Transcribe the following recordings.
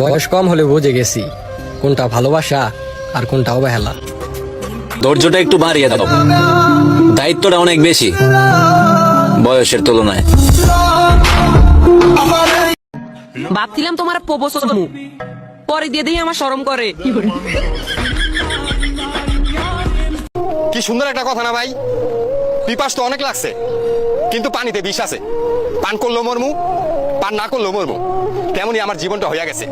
বয়স কম হলে বুঝে গেছি কোনটা ভালোবাসা আর কোনটা অবহেলা। ধৈর্যটা একটু বাড়িয়ে দাও, দায়িত্বটা অনেক বেশি বয়সের তুলনায়। ভাবছিলাম তোমার প্রপোজ করবো, পরে দিয়ে দিয়ে আমার শরম করে। কি সুন্দর একটা কথা না ভাই? পিপাস তো অনেক লাগছে, কিন্তু পানিতে বিষ আছে। পান করলেও মরমু, পান না করলেও মরমু। তেমনই আমার জীবনটা হইয়া গেছে,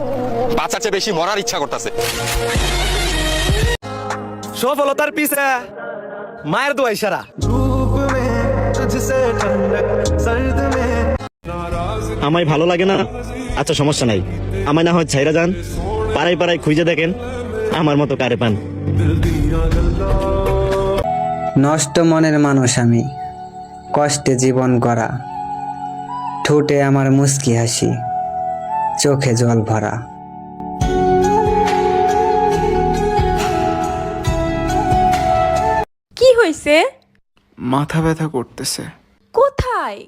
বাঁচার চেয়ে বেশি মরার ইচ্ছা করতেছে। সফলতার পিছে মায়ের দোয়া ইশারা। আমায় ভালো লাগে না, আচ্ছা সমস্যা নাই, আমায় না হয় ছাইরা যান, পাড়ায় পাড়ায় খুঁজে দেখেন আমার মতো কারে পান। নষ্ট মনের মানুষ আমি, কষ্টে জীবন গড়া, ঠোঁটে আমার মুস্কি হাসি, চোখে জল ভরা। কি হয়েছে? মাথা ব্যথা করতেছে। কোথায়?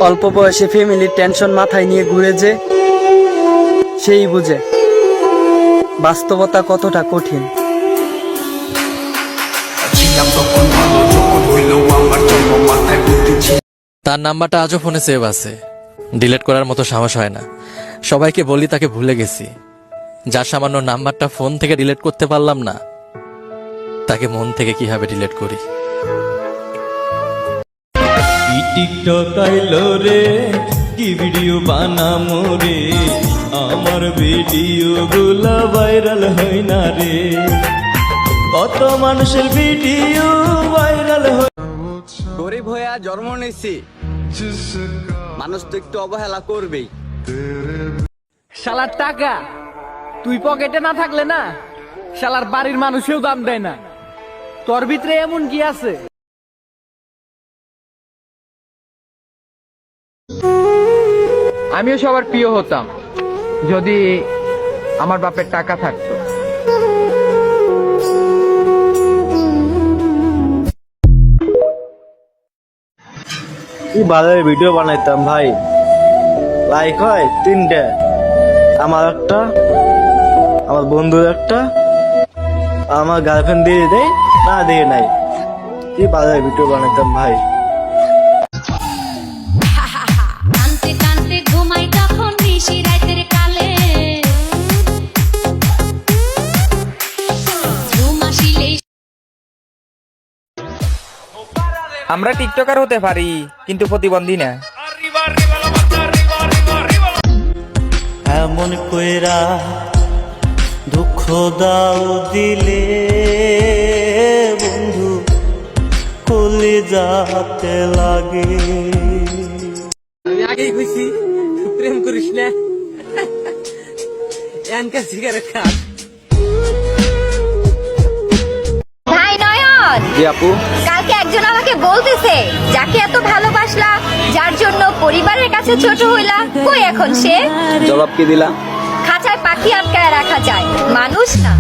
অল্প বয়সে ফ্যামিলির টেনশন মাথায় নিয়ে ঘুরে যে সেই বুঝে বাস্তবতা কতটা কঠিন। তার নাম্বারটা আজও ফোনে সেভ আছে, ডিলিট করার মতো সাহস হয় না। সবাইকে বলি তাকে ভুলে গেছি, যার সামান্য নাম্বারটা ফোন থেকে ডিলিট করতে পারলাম না, তাকে মন থেকে কিভাবে ডিলিট করি। টিকটক আইলো রে, কি ভিডিও বানামো রে, আমার ভিডিও গুলা ভাইরাল হয় না রে, কত মানুষের ভিডিও ভাইরাল হয়। গরিব হয়ে জন্ম নিচ্ছি, মানুষ তো একটু অবহেলা করবেই। শালার টাকা তুই পকেটে না থাকলে না, শালার বাড়ির মানুষেও দাম দেয় না। তোর ভিতরে এমন কি আছে? আমিও সবার প্রিয় হতাম যদি আমার বাপের টাকা থাকতো। কি ভালো ভিডিও বানাইতাম ভাই, লাইক হয় 3টে, আমার একটা, আমার বন্ধুর একটা, আমার গার্লফ্রেন্ড দিয়ে দেয় না দিয়ে নাই। কি ভালো ভিডিও বানাইতাম ভাই। কানতে কানতে ঘুমাই তখন নিশি রাতের কালে, ঘুম আসিলেই। আমরা টিকটকার হতে পারি কিন্তু প্রতিবন্ধী না। এমন কইরা দুঃখ দাও দিলে বন্ধু, কলিজাতে লাগে। আমি আগেই কইছি প্রেম করিস না, এনকা সিগারেট খা। ভাই নয়ন, জি আপু। কালকে একজন আমাকে বলতেছে যাকে এত ভালোবাসলা, যার জন্য পরিবারের কাছে ছোট হইলা, কই এখন সে? জবাব কি দিলা? খাঁচায় পাখি আটকায় রাখা যায়, মানুষ না।